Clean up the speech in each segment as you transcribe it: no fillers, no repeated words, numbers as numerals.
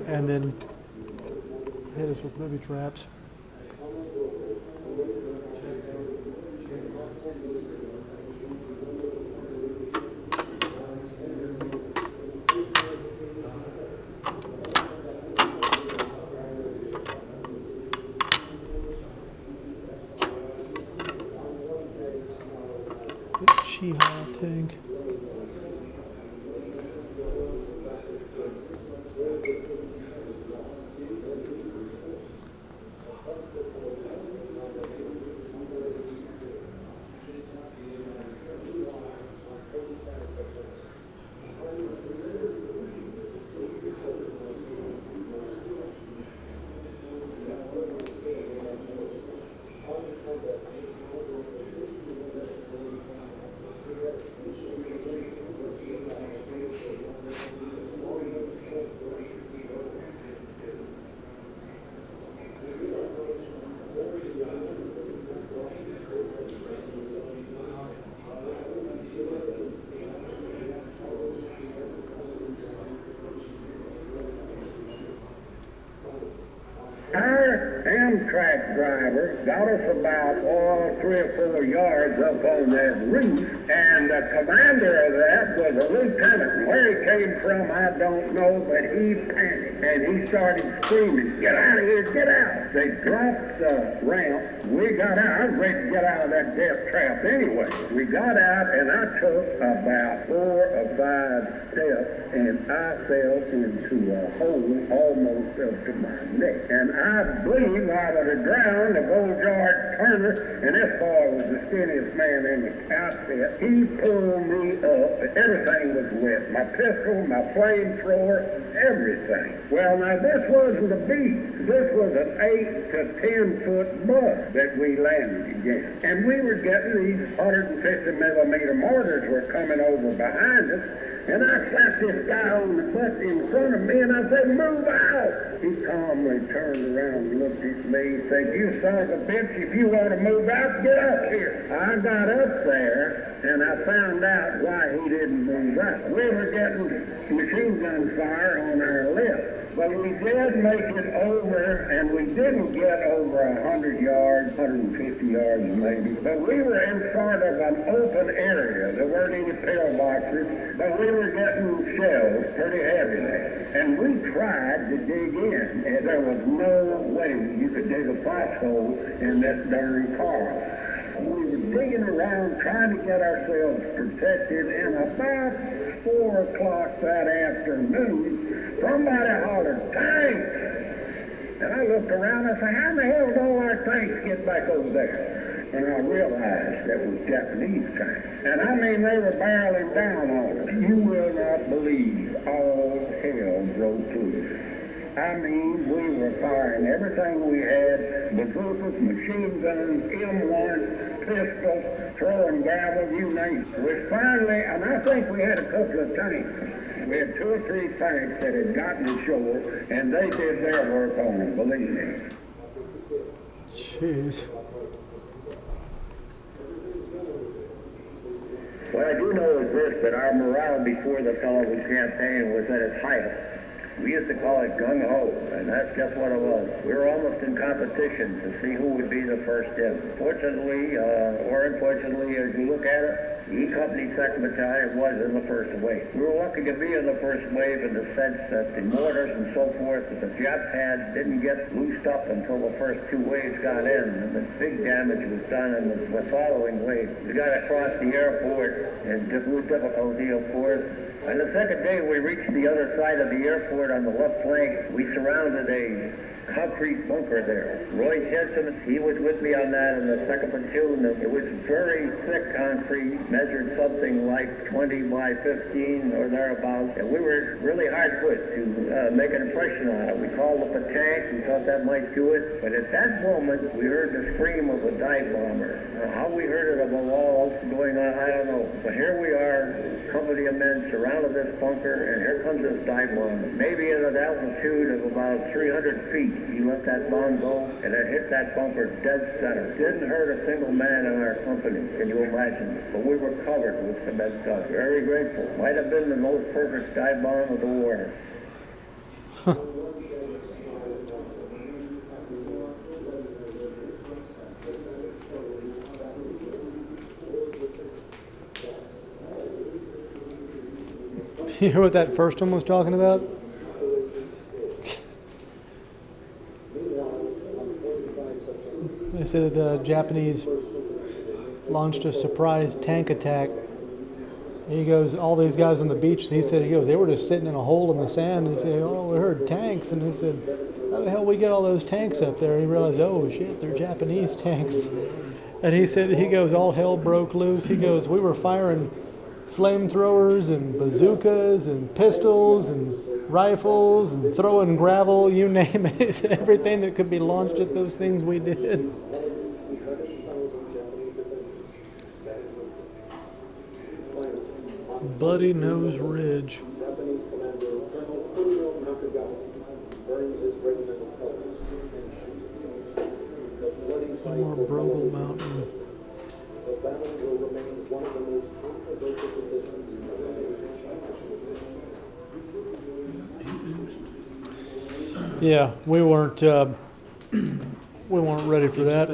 and then hit us with booby traps. Chi-Ha tank. Our Amtrak driver got us about 3 or 4 yards up on that roof, and the commander of that was a lieutenant. Where he came from, I don't know, but he panicked, and he started screaming, "Get out of here, get out!" They dropped the ramp. We got out. I was ready to get out of that death trap anyway. We got out, and I took about 4 or 5 steps, and I fell into a hole almost up to my neck. And I believe I would have drowned if old George Turner, and this boy was the skinniest man in the outfit. He pulled me up. Everything was wet. My pistol, my flamethrower, everything. Well, now this wasn't a beast. This was an 8 to 10 foot bus that we landed against. And we were getting these 150 millimeter mortars were coming over behind us. And I slapped this guy on the butt in front of me, and I said, "Move out!" He calmly turned around and looked at me and said, "You son of a bitch, if you want to move out, get up here." I got up there, and I found out why he didn't move out. We were getting machine gun fire on our left. But we did make it over, and we didn't get over 100 yards, 150 yards maybe. But we were in sort of an open area. There weren't any pillboxes, but we were getting shells pretty heavy there. And we tried to dig in, and there was no way you could dig a foxhole in this darn car. We were digging around trying to get ourselves protected, and about 4 o'clock that afternoon, somebody hollered, "Tanks!" And I looked around and said, "How in the hell did all our tanks get back over there?" And I realized that was Japanese tanks. And I mean, they were barreling down on us. You will not believe all hell broke loose. I mean, we were firing everything we had, bazookas, machine guns, M1, pistols, throwing gravel, you name it. We finally, and I think we had a couple of tanks. We had 2 or 3 tanks that had gotten ashore, and they did their work on them, believe me. Jeez. What I do know is this, that our morale before the Sullivan campaign was at its height. We used to call it gung-ho, and that's just what it was. We were almost in competition to see who would be the first in. Fortunately, or unfortunately, as you look at it, E Company 2nd Battalion was in the first wave. We were lucky to be in the first wave in the sense that the mortars and so forth that the Japs had didn't get loosed up until the first 2 waves got in, and the big damage was done in the following wave. We got across the airport, and with difficulty, of course. On the second day, we reached the other side of the airport on the left flank. We surrounded a concrete bunker there. Roy Jensen, he was with me on that in the 2nd Platoon. It was very thick concrete, measured something like 20 by 15 or thereabouts. And we were really hard put to make an impression on it. We called up a tank. We thought that might do it. But at that moment, we heard the scream of a dive bomber. How we heard it above all else going on, I don't know. But here we are, a company of men surrounded this bunker, and here comes this dive bomber. Maybe at an altitude of about 300 feet. He let that bomb go, and it hit that bunker dead center. Didn't hurt a single man in our company, can you imagine? But we were covered with cement stuff. Very grateful. Might have been the most perfect dive bomb of the war. Huh. You hear what that first one was talking about? They said that the Japanese launched a surprise tank attack. He goes, all these guys on the beach, he goes, they were just sitting in a hole in the sand. And he said, oh, we heard tanks. And he said, how the hell we get all those tanks up there? And he realized, oh shit, they're Japanese tanks. And he said, he goes, all hell broke loose. He goes, we were firing flamethrowers and bazookas and pistols and rifles and throwing gravel, you name it. He said, everything that could be launched at those things we did. Bloody Nose Ridge. One more Brogle Mountain. Yeah, we weren't ready for that.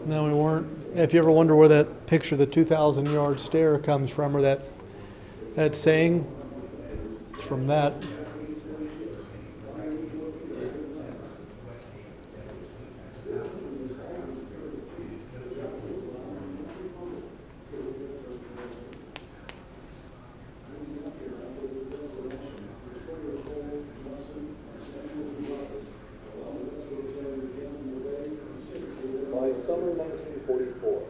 No, we weren't. If you ever wonder where that picture of the 2,000-yard stare comes from, or that saying, it's from that. By summer 1944,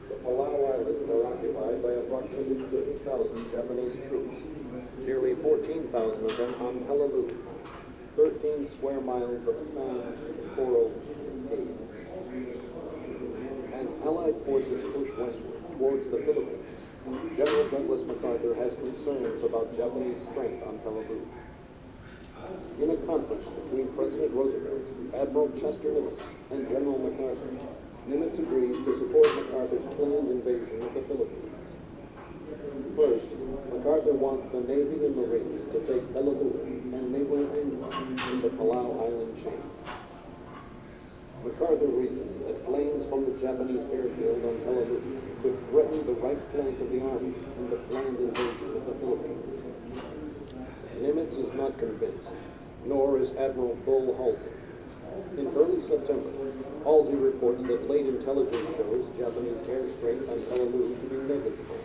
the Palau Islands are occupied by approximately 30,000 Japanese troops, nearly 14,000 of them on Peleliu, 13 square miles of sand coral caves. As Allied forces push westward towards the Philippines, General Douglas MacArthur has concerns about Japanese strength on Peleliu. In a conference between President Roosevelt, Admiral Chester Nimitz, and General MacArthur, Nimitz agrees to support MacArthur's planned invasion of the Philippines. First, MacArthur wants the Navy and Marines to take Peleliu and neighboring islands in the Palau Island chain. MacArthur reasons that planes from the Japanese airfield on Peleliu could threaten the right flank of the Army in the planned invasion of the Philippines. Nimitz is not convinced, nor is Admiral Bull Halsey. In early September, Halsey reports that late intelligence shows Japanese air strength on Peleliu to be negligible.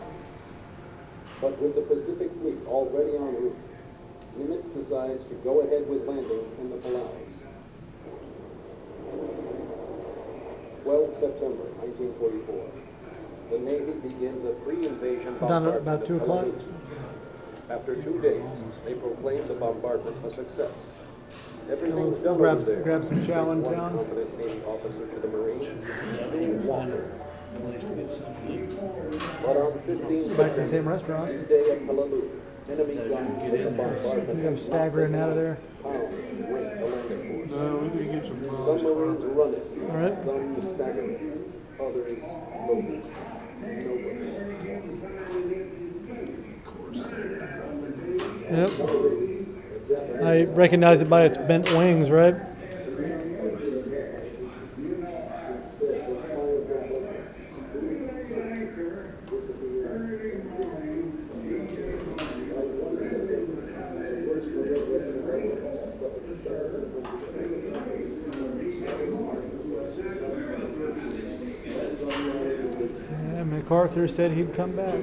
But with the Pacific Fleet already en route, Nimitz decides to go ahead with landings in the Palaus. 12 September 1944. The Navy begins a pre-invasion bombardment Done about 2 of o'clock. Peleliu. After 2 days, they proclaim the bombardment a success. Everything's done over there. Grab some chow in One town. competent Navy officer to the Marines, Walker. But on 15 Back to the same restaurant. D-Day at Peleliu, enemy guns with the bombardment. You go staggering out of there. Pound rate the landing force. No, we need to get some Some Marines run it, All right. some staggering, others loaded. Yep. I recognize it by its bent wings, right? Yeah, MacArthur said he'd come back.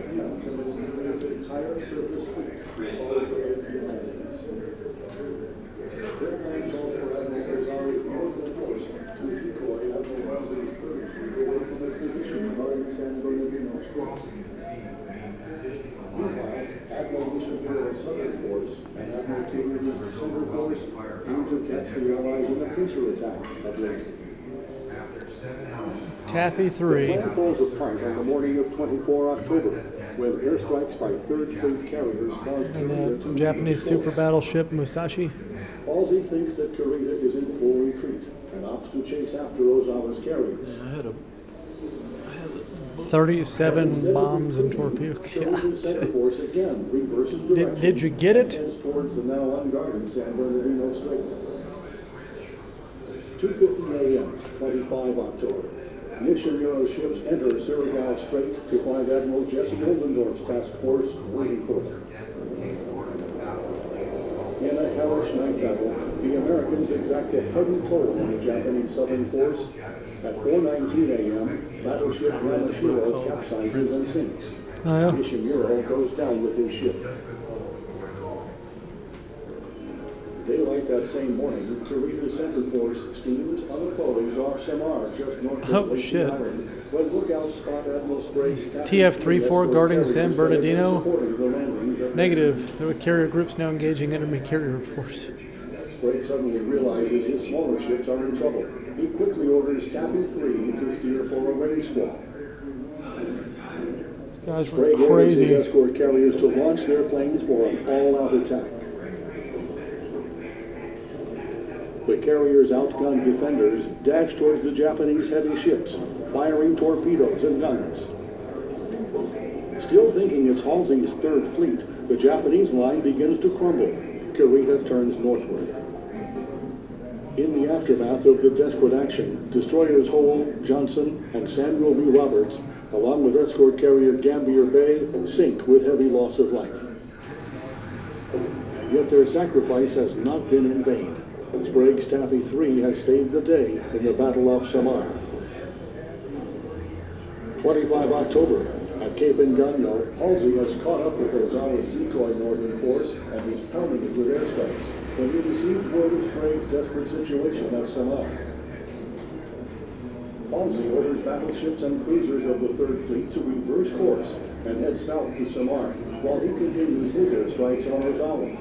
Entire surface fleet always related to the landings. Their plan calls for Admiral Rosari's northern force to decoy Admiral Wellesley's third fleet away from its position guarding San Bernardino Strait. Meanwhile, Admiral Michelet's southern force and Admiral Kearney's center force aim to catch the Allies in the pincer attack at Lake. Taffy 3. The plan falls apart on the morning of 24 October, when airstrikes by Third Fleet carriers caused Korea And to the Japanese super battleship Musashi. Halsey thinks that Korea is in full retreat and opts to chase after Ozawa's carriers. I had a 37 bombs and torpedoes. Korea's center force again reverses direction. Did you get it? And heads towards the now unguarded San Bernardino Strait. 2:50 a.m., 25 October. Nishimura ships enter Surigao Strait to find Admiral Jesse Oldendorf's task force waiting for them. In a hellish night battle, the Americans exact a heavy toll on the Japanese Southern Force. At 4:19 a.m., battleship Yamashiro capsizes and sinks. Oh, yeah. Ishimuro goes down with his ship. Daylight that same morning, Kurita's center force steams unopposed off Samar, just north of Lake shit. Island, when lookouts spot Admiral Sprague's TF-34 guarding San Bernardino? supporting the landings at Negative. There were carrier groups now engaging enemy carrier force. Sprague suddenly realizes his smaller ships are in trouble. He quickly orders Taffy 3 to steer for a rain squall. These guys were Sprague orders his crazy. escort carriers to launch their planes for an all-out attack. The carrier's outgunned defenders dash towards the Japanese heavy ships, firing torpedoes and guns. Still thinking it's Halsey's third fleet, the Japanese line begins to crumble. Kurita turns northward. In the aftermath of the desperate action, destroyers Hole, Johnson, and Samuel B. Roberts, along with escort carrier Gambier Bay, sink with heavy loss of life. Yet their sacrifice has not been in vain. Sprague's Taffy 3 has saved the day in the Battle off Samar. 25 October, at Cape Engano, Halsey has caught up with Ozawa's decoy northern force and is pounding it with airstrikes when he receives word of Sprague's desperate situation at Samar. Halsey orders battleships and cruisers of the 3rd Fleet to reverse course and head south to Samar, while he continues his airstrikes on Ozawa.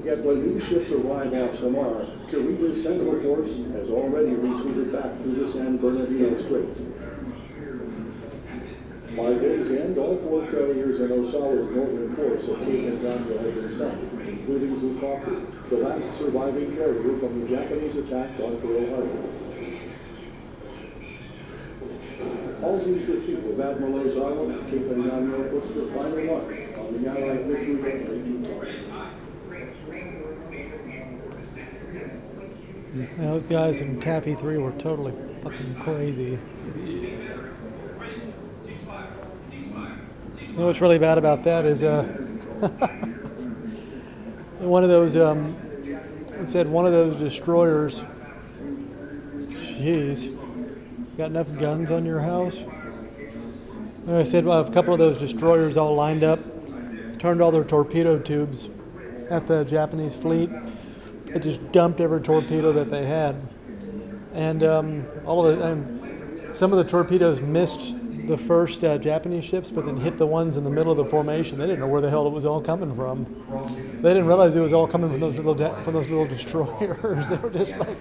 Yet when these ships arrive off Samar, Kurita's central force has already retreated back through the San Bernardino Strait. By day's end, all 4 carriers in Osawa's northern force at Cape Engano had been sunk, including Zukaku, the last surviving carrier from the Japanese attack on Pearl Harbor. Halsey's defeat of Admiral Ozawa at Cape Engano puts the final mark on the Allied victory of 1812. Yeah, those guys in Taffy 3 were totally fucking crazy. You know what's really bad about that is one of those it said one of those destroyers, jeez, got enough guns on your house? I said, well, a couple of those destroyers all lined up, turned all their torpedo tubes at the Japanese fleet. It just dumped every torpedo that they had, and some of the torpedoes missed the first Japanese ships, but then hit the ones in the middle of the formation. They didn't know where the hell it was all coming from. They didn't realize it was all coming from those little destroyers. They were just like,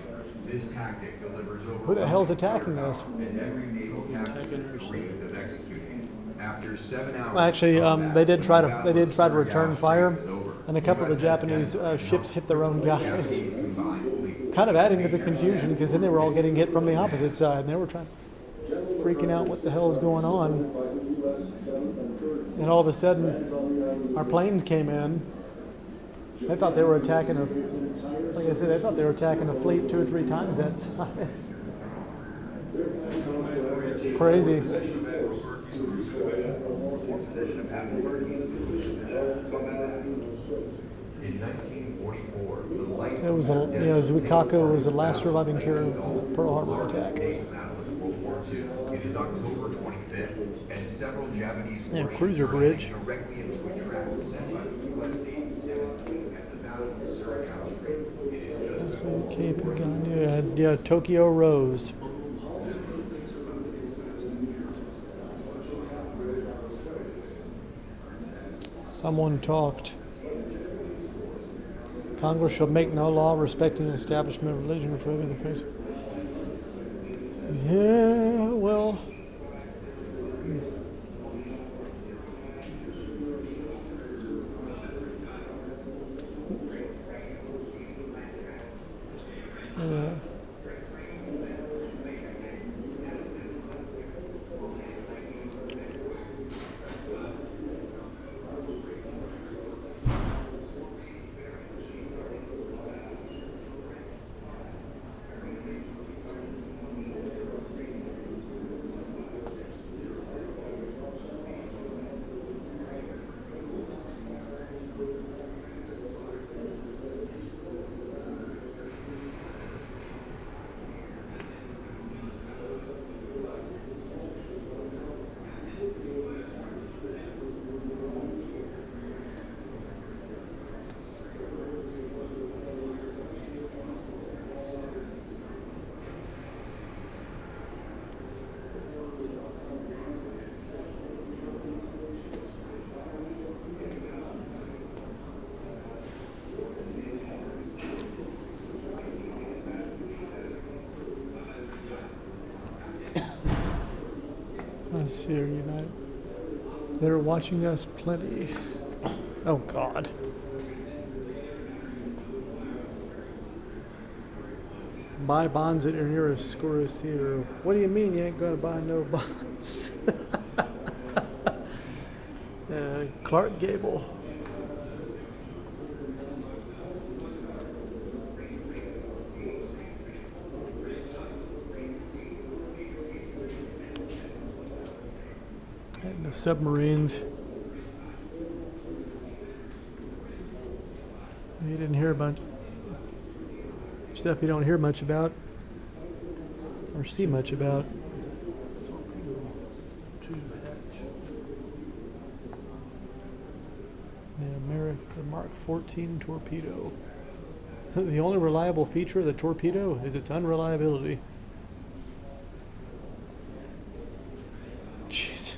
who the hell's attacking us? Well, actually, they did try to return fire, and a couple of the Japanese ships hit their own guys, kind of adding to the confusion, because then they were all getting hit from the opposite side, and they were freaking out what the hell is going on. And all of a sudden, our planes came in. They thought they were attacking like I said, they thought they were attacking a fleet 2 or 3 times that size. Crazy. In 1944, the light It was Zuikaku was the last surviving carrier of the Pearl Harbor attack. World War II. It is October 25th, and several Japanese warships cruiser are bridge. heading directly into a trap set by the U.S. Navy 17 at the Battle of Surigao Strait. It is just Cape Engano, yeah, Tokyo Rose. Someone talked. Congress shall make no law respecting the establishment of religion or prohibiting the face. Yeah, well. Let's see here, United. They're watching us plenty. Oh, God. Buy bonds at your nearest Scorers Theater. What do you mean you ain't gonna buy no bonds? Clark Gable. And the submarines. You didn't hear a bunch. Stuff you don't hear much about or see much about. The Mark 14 torpedo. The only reliable feature of the torpedo is its unreliability. Jeez.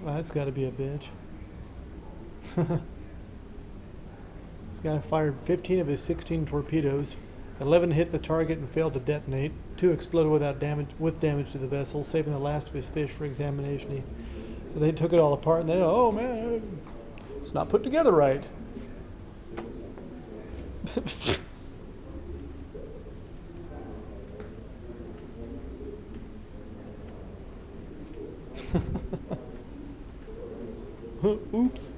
Well, that's got to be a bitch. This guy fired 15 of his 16 torpedoes. 11 hit the target and failed to detonate. 2 exploded with damage to the vessel, saving the last of his fish for examination. So they took it all apart and they, oh man, it's not put together right. Oops.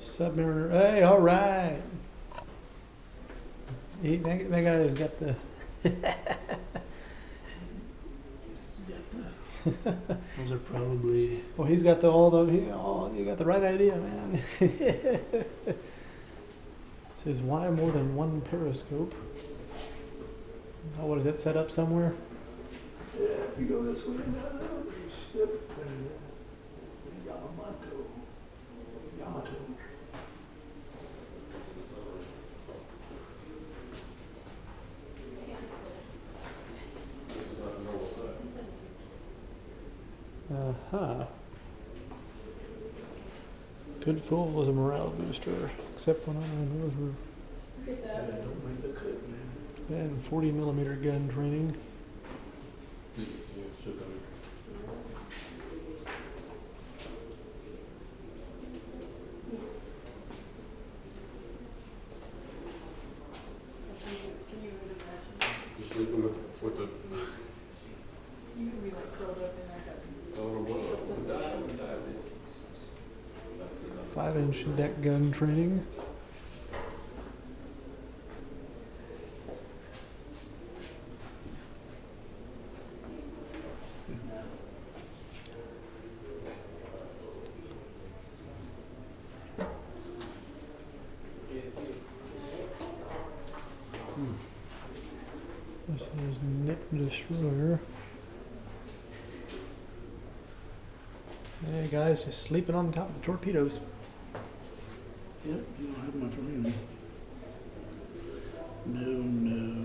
Submariner. Hey, all right. That guy has got the. Those are probably. Well, he's got you got the right idea, man. Says why more than one periscope? Oh, what is that set up somewhere? Yeah, if you go this way. Yep. It's the Yamato. Yamato. Uh-huh. Good fool was a morale booster, except when those were Don't make the cut, man. and 40mm gun training. Just sleeping with the. You can be like curled up in like a. 5-inch deck gun training. This is Nip Destroyer. Hey guys, just sleeping on top of the torpedoes. Yep, you don't have much room. No, no.